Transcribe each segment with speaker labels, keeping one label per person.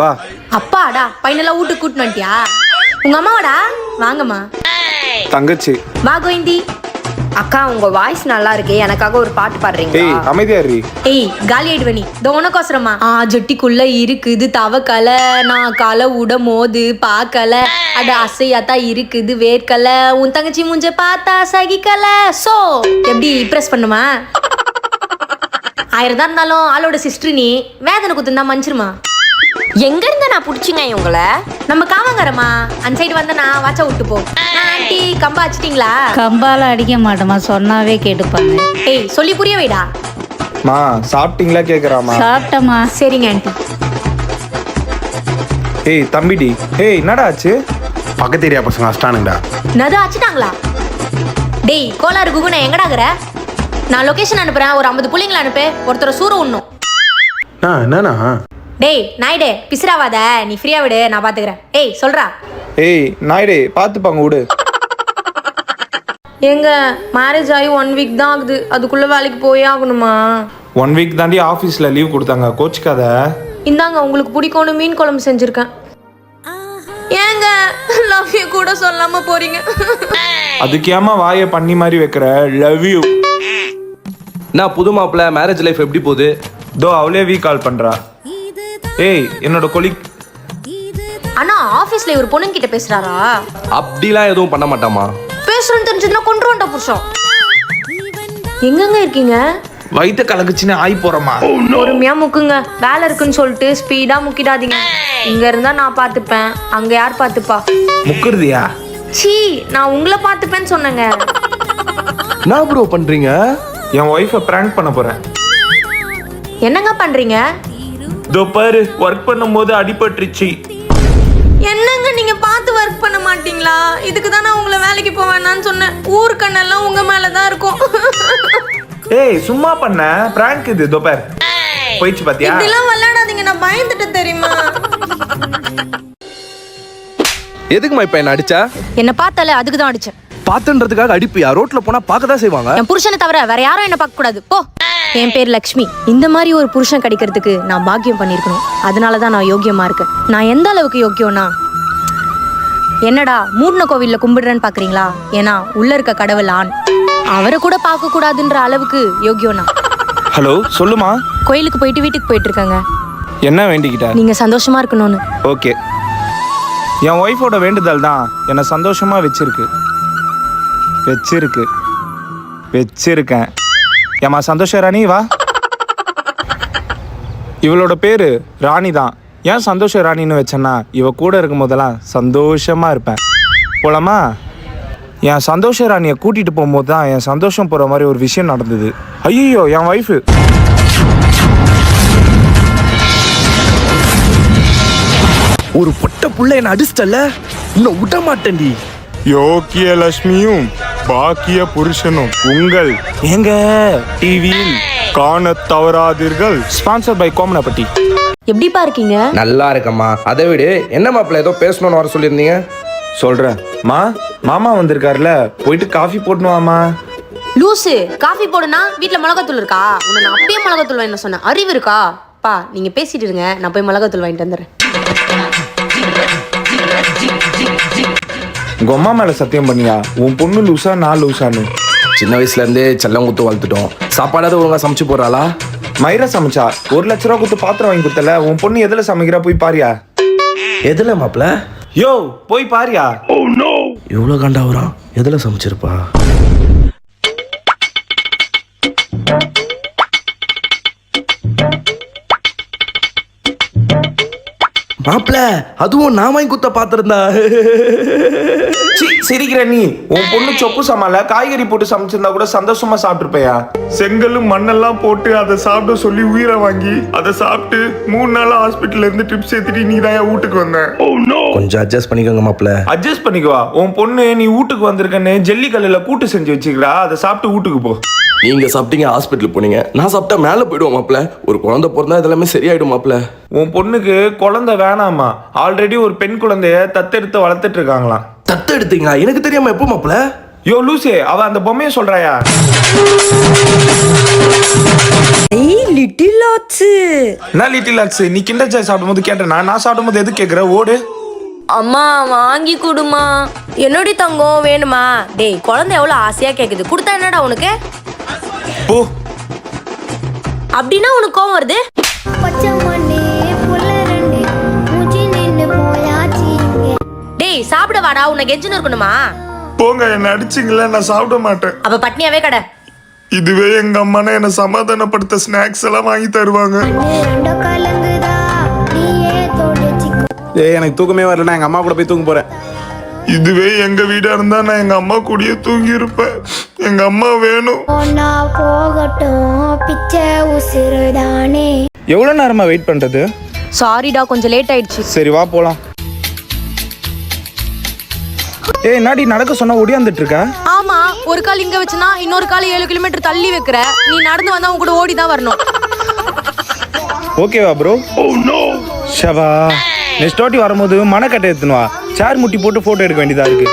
Speaker 1: வா.
Speaker 2: அப்பாடா பையனெல்லாம் வீட்டுக்கு கூட்டிட்டு வந்துட்டியா? உங்க அம்மாவாடா? வாங்கம்மா.
Speaker 1: தங்கச்சி.
Speaker 2: வா கோயிந்தி.
Speaker 3: அக்கா உங்க வாய்ஸ் நல்லா இருக்கு, எனக்காக ஒரு பாட்டு பாடுறீங்க?
Speaker 1: ஏய் அமைதியா இரு.
Speaker 2: ஏய் காலி ஆயிடுவனி உனக்கோசரமா. ஜட்டிக்குள்ள இருக்குது தவக்கலை, நான் காலை விட மோது பாக்கல, அட அசையாத்தா இருக்குது வேர்க்கல, உன் தங்கச்சி மூஞ்ச பார்த்தா சகிக்கல. சோ எப்படி இம்ப்ரெஸ் பண்ணுமா? 1000 தான் இருந்தாலும் ஆளோட சிஸ்டர் நீ, வேதனை குத்துந்தா மன்னிச்சிருமா.
Speaker 3: எங்க இருந்து நான் புடிச்சிங்க உங்களை?
Speaker 2: நம்ம காவங்கரமா அந்த சைடு வந்தனா வாச்சா விட்டு போ. ஆண்டி கம்பா அடிச்சிட்டீங்களா?
Speaker 4: கம்பால அடிக்க மாட்டோமா, சொன்னாவே கேட்டுப்பாங்க.
Speaker 2: ஏய் சொல்லி புரிய வைடா.
Speaker 1: மா சாப்பிட்டீங்களா கேக்குறாமா?
Speaker 4: சாப்பிட்டமா.
Speaker 2: சரிங்க ஆண்டி.
Speaker 1: ஏய் தம்பிடி. ஏய் என்னடா ஆச்சு?
Speaker 5: பக்கத்து ஏரியா பசங்க அஷ்டானுங்கடா.
Speaker 2: நது அடிச்சிட்டாங்களா? டேய் கோளாறு குகுனா எங்கடாக்குற? நான் லொகேஷன் அனுப்புறேன், ஒரு 50 புள்ளைங்களை அனுப்பு, ஒருத்தரை சூற உண்ணும்.
Speaker 5: என்னண்ணா?
Speaker 2: டேய் நாயுடே பிசிராவாத, நீ ஃப்ரீயா விடு, நான் பாத்துக்கிறேன். ஏய் சொல்றா.
Speaker 1: ஏய் நாயுடே பாத்துப்பாங்க விடு.
Speaker 2: எங்க மேரேஜ் ஆகி 1 வீக் தான் ஆகுது, அதுக்குள்ள வேலைக்கு போயே ஆகணுமா?
Speaker 1: 1 வீக் தாண்டி ஆஃபீஸில் லீவ் கொடுத்தாங்க, கோச்சிக்காத.
Speaker 2: இந்தாங்க உங்களுக்கு பிடிக்கும்னு மீன் குழம்பு செஞ்சிருக்கேன். ஏங்க லவ் யூ கூட சொல்லாம போறீங்க?
Speaker 1: அதுக்கு ஏமா வாயை பண்ணி மாதிரி வைக்கிற? Love you.
Speaker 6: நான் புது மாப்பிள்ள, மேரேஜ் லைஃப் எப்படி போகுது?
Speaker 1: தோ அவளே வீ கால் பண்றா. ஏய் என்னோட கொலிக்.
Speaker 2: அண்ணா ஆபீஸ்ல ஒரு பொண்ணுங்க கிட்ட பேசுறாரா?
Speaker 6: அப்படிலாம் எதுவும் பண்ண மாட்டாமா.
Speaker 2: பேசுறேன்னு தெரிஞ்சதுன்னா கொன்றுவண்டா புருஷன். எங்கங்க இருக்கீங்க?
Speaker 1: வயிற்று கலக்குச்சின்னு ஆய் போறமா.
Speaker 2: பொறுமையா முக்குங்க, வேலை இருக்குன்னு சொல்லிட்டு ஸ்பீடா முக்கிடாதீங்க. இங்க இருந்தா நான் பாத்துப்பேன், அங்க யார் பாத்துப்பா?
Speaker 1: முக்குறதியா?
Speaker 2: சீ, நான் உங்களை பாத்துப்பேன்னு சொன்னேங்க.
Speaker 6: என்ன ப்ரோ பண்றீங்க?
Speaker 1: என் ஒய்ஃபை பிராங்க் பண்ண போறேன்.
Speaker 2: என்னங்க பண்றீங்க?
Speaker 1: தோ பாரு, ஒர்க் பண்ணும்போது அடிபட்டுருச்சு.
Speaker 2: என்னங்க நீங்க பார்த்து ஒர்க் பண்ண மாட்டீங்களா? இதுக்கு தான் நான் உங்களை வேலைக்கு போவேன்னு சொன்னேன். ஊர் கண்ணெல்லாம் உங்க மேலதான் இருக்கும்.
Speaker 1: ஏய் சும்மா பண்ண பிராங்க் இது. தோ பாரு போயிடுச்சு பாத்தியா?
Speaker 2: இதெல்லாம் விளையாடாதீங்க, நான் பயந்துட்டேன் தெரியுமா?
Speaker 6: எதுக்குமா இப்ப என்ன அடிச்சா?
Speaker 2: என்ன பார்த்தால அதுக்கு தான் அடிச்சேன்.
Speaker 6: பாத்துன்றதுக்காக அடிப்பியா? ரோட்ல போனா பார்க்க தான் செய்வாங்க.
Speaker 2: என் புருஷனை தவிர வேற யாரும் என்ன பார்க்க கூடாது போ. என் பேர் லக்ஷ்மி. இந்த மாதிரி ஒரு புருஷன் கிடைக்கிறதுக்கு நான் பாக்கியம் பண்ணிருக்கணும். அதனாலதான் நான் யோக்கியமா இருக்கேன். நான் எந்த அளவுக்கு யோக்கியம்னா, என்னடா மூட்ன கோவில்ல கும்பிடுறேன்னு பாக்குறீங்களா? ஏன்னா உள்ள இருக்க கடவுள் ஆண், அவரை கூட பார்க்க கூடாதுன்ற அளவுக்கு யோக்கியம்னா.
Speaker 1: ஹலோ சொல்லுமா.
Speaker 2: கோயிலுக்கு போயிட்டு வீட்டுக்கு போயிட்டு இருக்காங்க.
Speaker 1: என்ன வேண்டிக்கிட்ட?
Speaker 2: நீங்க சந்தோஷமா இருக்கணும்னு.
Speaker 1: ஓகே. என் ஒய்ஃபோட வேண்டுதல் தான் என்னை சந்தோஷமா வச்சிருக்கேன். ஏமா சந்தோஷ ராணி வா. இவளோட பேரு ராணி தான். ஏன் சந்தோஷ ராணின்னு வச்சேன்னா, இவ கூட இருக்கும் போதெல்லாம் சந்தோஷமா இருப்பேன். போலாமா? என் சந்தோஷ ராணியை கூட்டிட்டு போகும்போது தான் என் சந்தோஷம் போற மாதிரி ஒரு விஷயம் நடந்தது. ஐயோ என் ஒய்ஃபு.
Speaker 6: ஒரு பொட்ட புள்ள என்ன அடிச்சிட்டல, இன்னும் விட மாட்டேன்டி.
Speaker 1: யோக்கிய லட்சுமியும் பாக்கிய புருஷனும் உங்கள் எங்க டிவியில் காண தவறாதீர்கள். Sponsor by Komanapatti.
Speaker 2: எப்படிப்பா இருக்கீங்க?
Speaker 6: நல்லா இருக்கம்மா. அதை விடு, என்ன மாப்பிள்ள ஏதோ பேசணும்னு வர சொல்லியிருந்தீங்க?
Speaker 1: சொல்றேன் மாமா வந்திருக்காருல, போயிட்டு காஃபி போடணுமாமா.
Speaker 2: லூசு, காஃபி போடுனா வீட்டுல மிளகாத்தூள் இருக்கா? உன்னை நான் அப்பயே மிளகாத்தூள் வாங்கிட்டு சொன்னேன், அறிவு இருக்கா? பா நீங்க பேசிட்டு இருங்க, நான் போய் மிளகாத்தூள் வாங்கிட்டு வந்துடுறேன்.
Speaker 1: உங்க அம்மா மேல சத்தியம் பண்ணியா? உன் பொண்ணு லூசா நான் லூசான்னு?
Speaker 6: சின்ன வயசுல இருந்தே செல்லம் குத்து வளர்த்துட்டோம். சாப்பாடாவது ஒழுங்கா சமைச்சு போறாளா?
Speaker 1: மயிரா சமைச்சா. 1 லட்ச ரூபா கொடுத்து பாத்திரம் வாங்கி கொடுத்தல, உன் பொண்ணு எதுல சமைக்கிறா போய் பாரியா?
Speaker 6: எதுல மாப்பிள்ள?
Speaker 1: யோ போய் பாரியா.
Speaker 6: எவ்வளவு காண்டா வரும், எதுல சமைச்சிருப்பா? மாப்பிள்ள அதுவும் நான் வாங்கி குத்த பாத்திருந்தா.
Speaker 1: சிரிக்கிற நீ? உன் பொண்ணு சொப்பு சமால காய்கறி போட்டு சமைச்சிருந்தா கூட சந்தோஷமா சாப்பிட்டுருப்பையா? செங்கலும் மண்ணெல்லாம் போட்டு அதை சாப்பிட சொல்லி உயிரை வாங்கி அதை சாப்பிட்டு 3 நாளா ஹாஸ்பிட்டல்ல இருந்து ட்ரிப்ஸ் ஏத்திட்டு நீ தான் வீட்டுக்கு வந்த.
Speaker 6: கொஞ்சம் அட்ஜஸ்ட் பண்ணிக்கோங்க மாப்பிள்ள.
Speaker 1: அட்ஜஸ்ட் பண்ணிக்குவா? உன் பொண்ணு நீ வீட்டுக்கு வந்திருக்கன்னு ஜல்லிக்கல்லுல கூட்டு செஞ்சு வச்சுக்கிறா, அதை சாப்பிட்டு வீட்டுக்கு போ.
Speaker 6: நீங்க சாப்பிட்டீங்க, ஹாஸ்பிட்டல் போனீங்க. நான் சாப்பிட்டா மேல போயிடுவோம் மாப்பிள்ள. ஒரு குழந்தை பிறந்தா இதெல்லாமே சரியாயிடும் மாப்பிள்ள.
Speaker 1: உன் பொண்ணுக்கு குழந்தை வேணாமா? ஆல்ரெடி ஒரு பெண் குழந்தைய தத்தெடுத்து வளர்த்துட்டு இருக்காங்களாம்.
Speaker 6: தத்து எடுத்தீங்களா? எனக்கு தெரியாம எப்போ மாப்பிள்ள?
Speaker 1: யோ லூசே, அவ அந்த பொம்மையை சொல்றாயா?
Speaker 2: லிட்டில் ஆச்சு.
Speaker 1: நான் லிட்டில் ஆக்ஸ், நீ கிண்டர் ஜாய் சாப்பிடும்போது கேட்டேனா? நான் சாப்பிடும்போது எது கேட்குற? ஓடு.
Speaker 3: அம்மா வாங்கி கொடுமா. என்னடி தங்கம் வேணுமா? டேய் குழந்தை எவ்வளோ ஆசையா கேக்குது, கொடுத்தா என்னடா உனக்கு?
Speaker 1: போ.
Speaker 3: அப்படின்னா உனக்கு கோவம் வருது? டேய் சாப்பிட வாடா, உனக்கு எஞ்சின்னு இருக்கணுமா?
Speaker 1: போங்க, என்ன அடிச்சிங்களா? நான் சாப்பிட மாட்டேன்.
Speaker 3: அப்ப பட்னியாவே கடை.
Speaker 1: இதுவே எங்க அம்மானா என்ன சமாதானப்படுத்த ஸ்நாக்ஸ் எல்லாம் வாங்கி தருவாங்க.
Speaker 5: ஏய் எனக்கு தூக்கமே வரலண்ணா, எங்கள் அம்மா கூட போய் தூங்க போகிறேன்.
Speaker 1: இதுவே எங்க வீடா இருந்தா நான் எங்க அம்மா கூடயே தூங்கி இருப்பேன். எங்க அம்மா வேணும். எவ்வளவு நேரமா வெயிட் பண்றது?
Speaker 2: சாரிடா, கொஞ்சம் லேட் ஆயிடுச்சு.
Speaker 1: சரி வா போலாம். ஏய் நாடி, நடக்க சொன்னா ஒடியாந்துட்டு இருக்க.
Speaker 2: ஆமா, ஒரு கால் இங்க வச்சுனா இன்னொரு கால் 7 கிலோமீட்டர் தள்ளி வைக்கிற. நீ நடந்து வந்தா உன் கூட ஓடி தான் வரணும்.
Speaker 1: ஓகேவா ப்ரோ? Oh no. ஷவா, நெக்ஸ்ட் வாட்டி வரும்போது மனக்கட்டை எடுத்துன்னு வா. சேர் முட்டி போட்டு போட்டோ எடுக்க வேண்டியதா இருக்கு.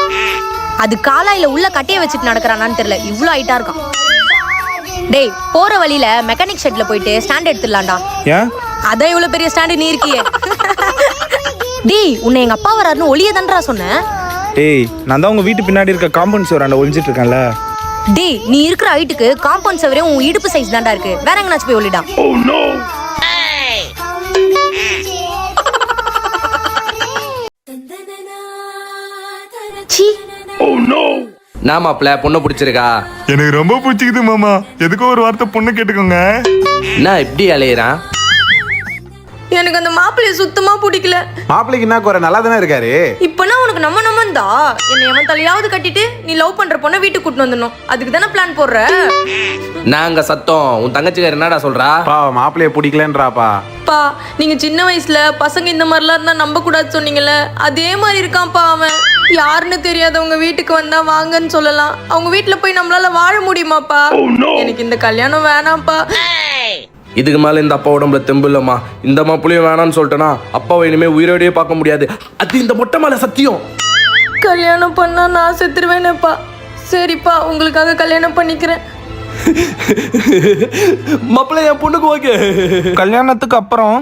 Speaker 2: அது காலாயில உள்ள கட்டைய வச்சுட்டு நடக்கிறானான்னு தெரியல, இவ்ளோ ஹைட்டா இருக்கான். டேய், போற வழியில மெக்கானிக் ஷெட்ல போயிட்டு ஸ்டாண்ட் எடுத்துடலாம்டா.
Speaker 1: ஏன்?
Speaker 2: அதான் இவ்வளவு பெரிய ஸ்டாண்டு நீ இருக்கியே. டேய், உன்னை எங்க அப்பா வராருன்னு ஒளிய தான்டா சொன்னேன்.
Speaker 1: டேய், நான் தான் உங்க வீட்டு பின்னாடி இருக்க காம்பவுண்ட் சுவர் அண்ட ஒளிஞ்சிட்டு இருக்கேன்ல.
Speaker 2: டேய், நீ இருக்கிற ஹைட்டுக்கு காம்பவுண்ட் சுவரே உன் இடுப்பு சைஸ் தான்டா இருக்கு. வேற எங்கனாச்சும் போய் ஒளிடா.
Speaker 1: Oh no.
Speaker 2: சீ.
Speaker 1: Oh no.
Speaker 6: நான் மாப்பிள்ள பொண்ணை பிடிச்சிருக்கா?
Speaker 1: எனக்கு ரொம்ப பிடிச்சிக்குது மாமா. எதுக்கோ ஒரு வார்த்தை பொண்ணு கேட்டுக்கோங்க.
Speaker 6: நான் எப்படி அலையிறான்?
Speaker 2: எனக்கு அந்த மாப்பிள்ளைய சுத்தமா பிடிக்கல.
Speaker 5: மாப்பிள்ளைக்கு என்ன குறை, நல்லா தானே இருக்காரு.
Speaker 2: இப்பனா உனக்கு நம்மந்தா என்னை எவன் தலையாவது கட்டிட்டு நீ லவ் பண்ற பொண்ணை வீட்டுக்கு கூட்டு வந்துடணும். அதுக்கு தானே பிளான் போடுற.
Speaker 6: நாங்க சத்தம் உன் தங்கச்சிக்கார என்னடா சொல்றா?
Speaker 5: பா மாப்பிள்ளைய பிடிக்கலன்றாப்பா.
Speaker 2: பா, நீங்க சின்ன வயசுல பசங்க இந்த மாதிரிலாம் இருந்தா நம்ப கூடாது சொன்னீங்கல்ல, அதே மாதிரி இருக்கான்ப்பா அவன். யாருன்னு தெரியாதவங்க வீட்டுக்கு வந்தா வாங்கன்னு சொல்லலாம். அவங்க வீட்டுல போய் நம்மளால வாழ முடியுமாப்பா? எனக்கு இந்த கல்யாணம் வேணாம்ப்பா.
Speaker 6: இதுக்கு மேல இந்த அப்பா உடம்புல தெம்பு இல்லம்மா. இந்த மாப்பிள்ளையும் வேணான்னு சொல்லிட்டேன்னா அப்பாவை இனிமே உயிரோடையே பார்க்க முடியாது. அது இந்த மொட்டை மேல சத்தியம்.
Speaker 2: கல்யாணம் பண்ணா நான் செத்துருவேனேப்பா. சரிப்பா, உங்களுக்காக கல்யாணம் பண்ணிக்கிறேன்.
Speaker 6: மாப்பிள்ளை என் பொண்ணுக்கு ஓகே.
Speaker 1: கல்யாணத்துக்கு அப்புறம்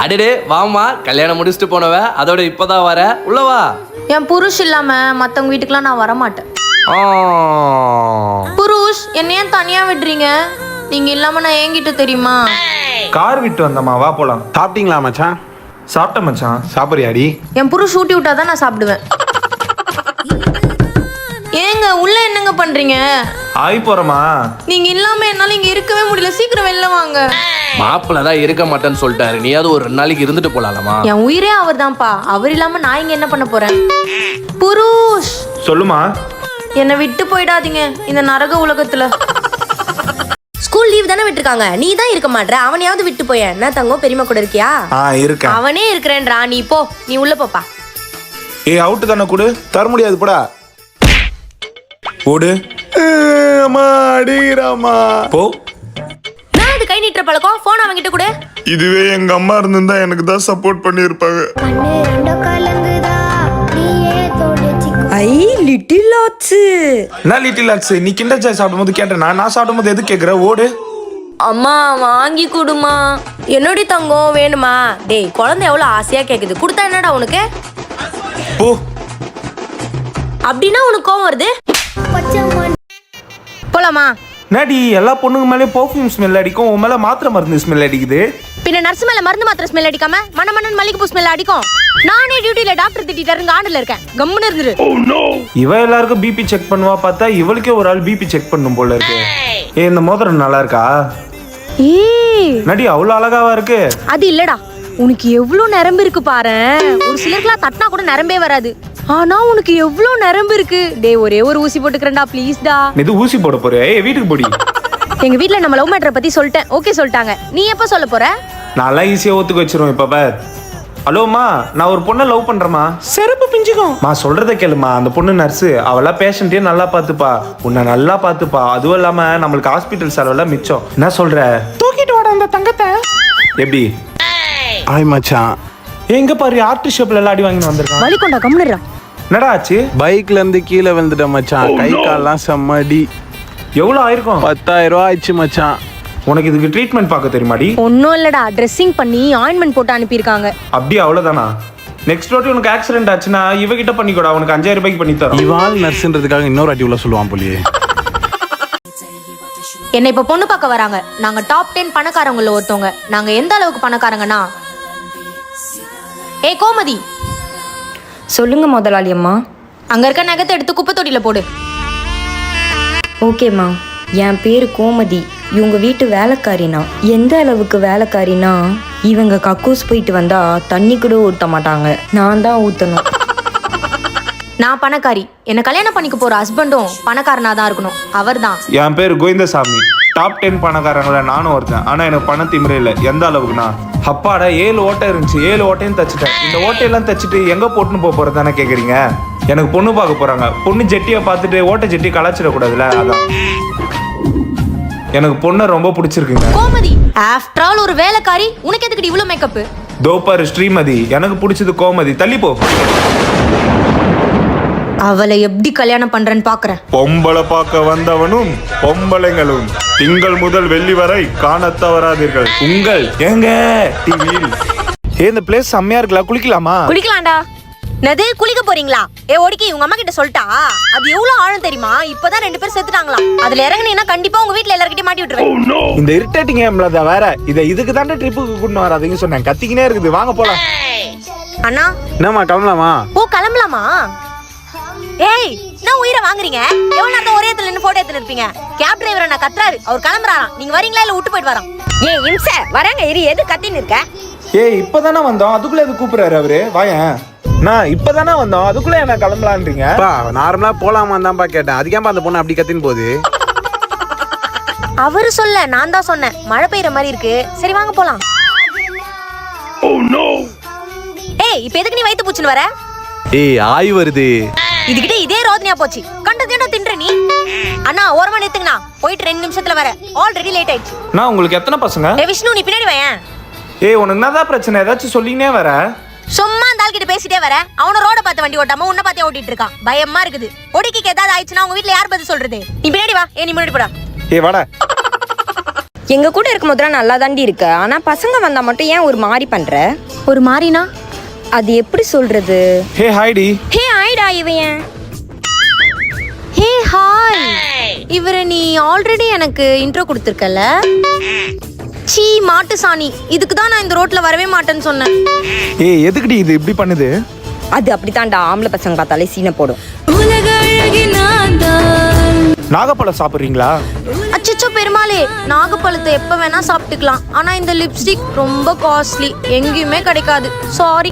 Speaker 6: அடடே வாமா, கல்யாணம் முடிச்சுட்டு போனவ அதோட இப்பதான் வர. உள்ளவா.
Speaker 2: என் புருஷ் இல்லாம மத்தவங்க வீட்டுக்குலாம் நான் வரமாட்டேன். புருஷ், என்ன ஏன் தனியா விடுறீங்க? நீங்க இல்லாம நான் என்கிட்ட தெரியுமா?
Speaker 1: கார் விட்டு வந்தம்மா, வா போலாம்.
Speaker 5: சாப்பிட்டீங்களா மச்சான்?
Speaker 1: சாப்பிட்டேன் மச்சான்.
Speaker 5: சாப்பிட்றியாடி?
Speaker 2: என் புருஷ் ஊட்டி விட்டாதான் நான் சாப்பிடுவேன். ஏங்க உள்ள என்னங்க பண்றீங்க?
Speaker 1: ஆகி போறமா.
Speaker 2: நீங்க இல்லாம என்னால இங்க இருக்கவே முடியல. சீக்கிரம் வெளில வாங்க.
Speaker 6: மாப்பிள்ள தான் இருக்க மாட்டேன்னு சொல்லிட்டாரு. நீயாவது ஒரு 2 நாளைக்கு இருந்துட்டு போலாமா?
Speaker 2: என் உயிரே அவர் தான்ப்பா. அவர் இல்லாம நான் இங்க என்ன பண்ண போறேன்? புருஷ்,
Speaker 1: சொல்லுமா.
Speaker 2: என்னை விட்டு போயிடாதீங்க இந்த நரக உலகத்துல.
Speaker 3: ஸ்கூல் லீவ் தானே விட்டுருக்காங்க, நீ தான் இருக்க மாட்ற. அவனையாவது விட்டு போய. என்ன தங்கம், பெரியமா கூட இருக்கியா?
Speaker 1: இருக்கேன்.
Speaker 3: அவனே இருக்கிறேன்றா. நீ போ, நீ உள்ள போப்பா.
Speaker 1: ஏய், அவுட்டு தானே கொடு.
Speaker 5: தர முடியாது போடா.
Speaker 1: ஓடு. அம்மா அடிராமா. போ.
Speaker 3: நான் அது கை நீட்டுற பழக்கம். போன் அவங்கிட்ட கூட.
Speaker 1: இதுவே எங்க அம்மா இருந்திருந்தா எனக்கு தான் சப்போர்ட் பண்ணியிருப்பாங்க.
Speaker 2: ஐ லிட்டில் ஆச்சு.
Speaker 1: நான் லிட்டில் ஆக்ஸ், நீ கிண்டர் ஜாய் சாப்பிடும்போது கேட்டேனா? நான் சாப்பிடும்போது எது கேட்குற? ஓடு.
Speaker 3: அம்மா வாங்கி கொடுமா. என்னடி தங்கம் வேணுமா? டேய் குழந்தை எவ்வளோ ஆசையா கேக்குது, கொடுத்தா என்னடா உனக்கு?
Speaker 1: போ.
Speaker 3: அப்படின்னா உனக்கு கோவம் வருது?
Speaker 2: போலாமா?
Speaker 1: நாடி, எல்லா பொண்ணுங்க மேலே பர்ஃப்யூம் ஸ்மெல் அடிக்கும், உன் மேல மாத்திரை மருந்து ஸ்மெல் அடிக்குது.
Speaker 2: பின்ன நர்ஸ் மேல மருந்து மாத்திரை ஸ்மெல் அடிக்காம மணமணன் மல்லிகைப்பூ ஸ்மெல் அடிக்கும். நானே டியூட்டில டாக்டர் திட்டிட்டாருங்க, ஆண்டுல இருக்கேன். கம்முன்னு இருந்துரு.
Speaker 1: இவ எல்லாருக்கும் பிபி செக் பண்ணுவா, பார்த்தா இவளுக்கே ஒரு ஆள் பிபி செக் பண்ணும் போல இருக்கு. ஏ, இந்த மோதிரம் நல்லா இருக்கா?
Speaker 2: ஏய்,
Speaker 1: நடி, அவ்வளவு அழகாவா இருக்கு.
Speaker 2: அது இல்லடா, உனக்கு எவ்வளவு நரம்பு இருக்கு பாரு. ஒரு சிலருக்குலாம் தட்டினா கூட நரம்பே வராது. ஆனா உனக்கு எவ்வளவு நரம்பு இருக்கு. டேய், ஒரே ஒரு ஊசி போட்டுக்கிறேன்டா ப்ளீஸ் டா.
Speaker 1: இது ஊசி போட போற? ஏய், வீட்டுக்கு போடி.
Speaker 2: எங்க வீட்ல நம்ம லவ் மேட்டரை பத்தி சொல்லிட்டேன், ஓகே சொல்லிட்டாங்க. நீ எப்ப சொல்ல போற?
Speaker 1: நல்லா ஈஸியா ஒத்துக்க வச்சிருவோம். இப்ப பார். ஹலோமா, நான் ஒரு பொண்ணை லவ் பண்றேமா. செருப்பு பிஞ்சுக்கும். மா சொல்றத கேளுமா. அந்த பொண்ணு நர்ஸு, அவளா பேஷண்ட்டே நல்லா பாத்துப்பா, உன்னை நல்லா பாத்துப்பா. அதுவும் இல்லாம நம்மளுக்கு ஹாஸ்பிட்டல் செலவெல்லாம் மிச்சம். என்ன சொல்ற? தூக்கிட்டு வாட அந்த தங்கத்தை. எப்படி?
Speaker 5: ஆய் மச்சான்.
Speaker 1: எங்க பாரு, ஆர்ட் ஷாப்ல எல்லாம் அடி வாங்கிட்டு வந்திருக்கான்.
Speaker 2: வலி கொண்டா, கம்முனுடா.
Speaker 1: என்னடா ஆச்சு?
Speaker 5: பைக்ல இருந்து கீழே விழுந்துட்டேன் மச்சான். கை கால்லாம் செம்மடி.
Speaker 1: எவ்வளோ ஆயிருக்கும்?
Speaker 5: 10,000 ரூபா ஆயிடுச்சு மச்சான்.
Speaker 1: உனக்கு இதுக்கு ட்ரீட்மெண்ட் பார்க்க தெரியுமாடி?
Speaker 2: ஒன்றும் இல்லடா, ட்ரெஸ்ஸிங் பண்ணி ஆயின்மெண்ட் போட்டு அனுப்பியிருக்காங்க.
Speaker 1: அப்படியே அவ்வளோதானா? நெக்ஸ்ட் வாட்டி உனக்கு ஆக்சிடென்ட் ஆச்சுன்னா இவகிட்ட பண்ணிக்கூடா, உனக்கு 5,000 ரூபாய்க்கு பண்ணி தரோம்.
Speaker 5: இவாள் நர்ஸ்ன்றதுக்காக இன்னொரு வாட்டி உள்ள சொல்லுவான் போலியே.
Speaker 2: என்னை இப்போ பொண்ணு பார்க்க வராங்க. நாங்க டாப் 10 பணக்காரங்கள ஒருத்தவங்க. நாங்க எந்த அளவுக்கு பணக்காரங்கன்னா, ஏய் கோமதி,
Speaker 3: சொல்லுங்க முதலாளி அம்மா.
Speaker 2: அங்க இருக்க நகத்தை எடுத்து குப்பை தொட்டியில போடு.
Speaker 3: ஓகேம்மா. என் பேர் கோமதி. இவங்க வீட்டு வேலைக்காரினா. எந்த அளவுக்கு வேலைக்காரினா, இவங்க கக்கூஸ் போயிட்டு வந்தா தண்ணி கூட ஊற்ற மாட்டாங்க, நான் தான் ஊற்றணும்.
Speaker 2: நான் பணக்காரி. என்ன கல்யாணம் பண்ணிக்க போற ஹஸ்பண்டும் பணக்காரனா தான் இருக்கணும். அவர் தான்.
Speaker 1: என் பேர் கோவிந்தசாமி. டாப் 10 பணக்காரங்கள நானும் ஒருத்தன். ஆனா எனக்கு பண திமிரே இல்லை. எந்த அளவுக்குனா, அப்பாடா 7 ஓட்டை இருந்துச்சு, 7 ஓட்டையும் தச்சுட்டேன். இந்த ஓட்டையெல்லாம் தச்சுட்டு எங்க போட்டுன்னு போறது தானே கேக்குறீங்க? எனக்கு பொண்ணு பார்க்க போறாங்க. பொண்ணு ஜெட்டியை பார்த்துட்டு ஓட்டை ஜெட்டி கலாச்சிடக்கூடாதுல, அதான். எனக்கு பொண்ணை ரொம்ப பிடிச்சிருக்குங்க.
Speaker 2: கோமதி, ஆஃப்டர் ஆல் ஒரு வேலைக்காரி, உனக்கு எதுக்கு இவ்வளவு மேக்கப்?
Speaker 1: தோப்பாரு ஸ்ரீமதி, எனக்கு பிடிச்சது கோமதி. தள்ளி போ.
Speaker 2: அவளை எப்படி கல்யாணம் பண்றேன்னு பாக்குறேன்.
Speaker 1: பொம்பளை பார்க்க வந்தவனும் பொம்பளைங்களும் திங்கள் முதல் வெள்ளி வரை காணத் தவறாதீர்கள் உங்கள் எங்க டிவியில். இந்த பிளேஸ் செம்மையா இருக்குல்ல, குளிக்கலாமா?
Speaker 2: குளிக்கலாம்டா. நது குளிக்க போறீங்களா? ஒடிக்கி உங்க அம்மா கிட்ட சொல்லிட்டா? அது எவ்வளவு ஆழம் தெரியுமா? இப்பதான் 2 பேர் செத்துட்டாங்களாம். அதுல இறங்குனீங்கன்னா கண்டிப்பா உங்க வீட்ல எல்லார்கிட்டயும் மாட்டி விட்டுருவேன்.
Speaker 1: இந்த இரிட்டேட்டிங் கேம்ல வேற இதுக்கு தாண்டா ட்ரிப்புக்கு கூட்டிட்டு வராதீங்க சொன்னேன். கத்திக்கினே இருக்குது. வாங்க போலாம்.
Speaker 2: அண்ணா
Speaker 5: என்னம்மா கிளம்பலாமா?
Speaker 2: ஓ கிளம்பலாமா? ஏய், நான் உயிரை வாங்குறீங்க? எவ்வளவு நேரம் ஒரே இடத்துல நின்னு போட்டோ எடுத்து இருப்பீங்க? கேப் டிரைவர் நான் கத்துறாரு, அவர் கிளம்புறாராம். நீங்க வரீங்களா இல்ல விட்டு போயிட்டு வரோம்? ஏய் இம்ச, வராங்க இரு. எது கத்தின்னு இருக்க?
Speaker 1: ஏய் இப்பதானே வந்தோம், அதுக்குள்ள எது கூப்பிடுறாரு அவரு? வாயேன். நான் இப்பதானே வந்தோம், அதுக்குள்ள என்ன கிளம்பலான்றீங்க?
Speaker 5: நார்மலா போலாமா தான்ப்பா கேட்டேன். அதுக்கேப்பா அந்த பொண்ணு அப்படி கத்தின்னு போகுது?
Speaker 2: அவரு சொல்ல, நான் தான் சொன்னேன். மழை பெய்யற மாதிரி இருக்கு, சரி வாங்க போலாம். ஏய் இப்ப எதுக்கு நீ வயித்து பூச்சுன்னு வர?
Speaker 5: ஏய் ஆய் வருது.
Speaker 2: இதுகிட்ட இதே ரோதனையா போச்சு. கண்டதேடா தின்ற நீ. அண்ணா ஓரமா நிறுத்துங்கண்ணா, போயிட்டு 2 நிமிஷத்துல வர. ஆல்ரெடி லேட் ஆயிடுச்சு.
Speaker 1: நான் உங்களுக்கு எத்தனை பசங்க?
Speaker 2: ஏய் விஷ்ணு, நீ பின்னாடி வாயேன்.
Speaker 1: ஏய் உனக்கு என்னதான் பிரச்சனை? ஏதாச்சும் சொல்லினே வர.
Speaker 2: சும்மா அந்த ஆள்கிட்ட பேசிட்டே வர. அவன ரோட பார்த்து வண்டி ஓட்டாம உன்ன பார்த்தே ஓட்டிட்டு இருக்கான். பயமா இருக்குது. ஒடிக்கு ஏதாவது ஆயிடுச்சுன்னா உங்க வீட்ல யார் பதில் சொல்றது? நீ பின்னாடி வா. நீ முன்னாடி போடா.
Speaker 1: ஏய் வாடா.
Speaker 3: எங்க கூட இருக்கும் போதுலாம் நல்லா தாண்டி இருக்க, ஆனா பசங்க வந்தா மட்டும் ஏன் ஒரு மாதிரி பண்ற?
Speaker 2: ஒரு மாறினா
Speaker 3: அது எப்படி சொல்றது?
Speaker 1: ஹே ஹாய்டி.
Speaker 3: ஹே ஆயிடா இவன்.
Speaker 2: Hey hi. இவரை நீ ஆல்ரெடி எனக்கு இன்ட்ரோ கொடுத்துருக்கல. சீ மாட்டு சாணி. இதுக்கு தான் நான் இந்த ரோட்ல வரவே மாட்டேன்னு சொன்னேன்.
Speaker 1: ஏய் எதுக்குடி இது இப்படி பண்ணுது?
Speaker 3: அது அப்படித்தான்டா, ஆம்பளை பசங்க பார்த்தாலே சீனை போடும்.
Speaker 1: நாகப்பழம் சாப்பிடுறீங்களா?
Speaker 2: அச்சச்சோ பெருமாளே, நாகப்பழத்தை எப்ப வேணா சாப்பிட்டுக்கலாம். ஆனா இந்த லிப்ஸ்டிக் ரொம்ப காஸ்ட்லி, எங்கேயுமே கிடைக்காது. சாரி.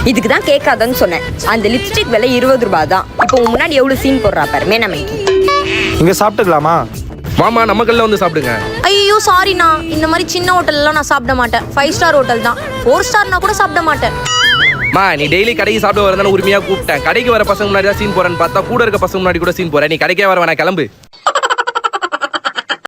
Speaker 3: இதுக்கு தான் கேட்காதன்னு சொன்னேன். அந்த லிப்ஸ்டிக் விலை 20 ரூபாய் தான். இப்போ முன்னாடி எவ்வளவு சீன் போடுறா பாரு மேனமைக்கு.
Speaker 1: இங்க சாப்பிட்டுக்கலாமா?
Speaker 6: மாமா நம்ம கல்ல வந்து சாப்பிடுங்க.
Speaker 2: ஐயோ சாரிண்ணா, இந்த மாதிரி சின்ன ஹோட்டல்லாம் நான் சாப்பிட மாட்டேன். 5 ஸ்டார் ஹோட்டல் தான். 4 ஸ்டார்னா கூட சாப்பிட மாட்டேன்.
Speaker 6: மா நீ டெய்லி கடைக்கு சாப்பிட வரதானே உரிமையா கூப்பிட்டேன். கடைக்கு வர பசங்க முன்னாடி தான் சீன் போறேன்னு பார்த்தா கூட இருக்க பசங்க முன்னாடி கூட சீன் போறேன். நீ கடைக்கே வர வேணா, கிளம்பு.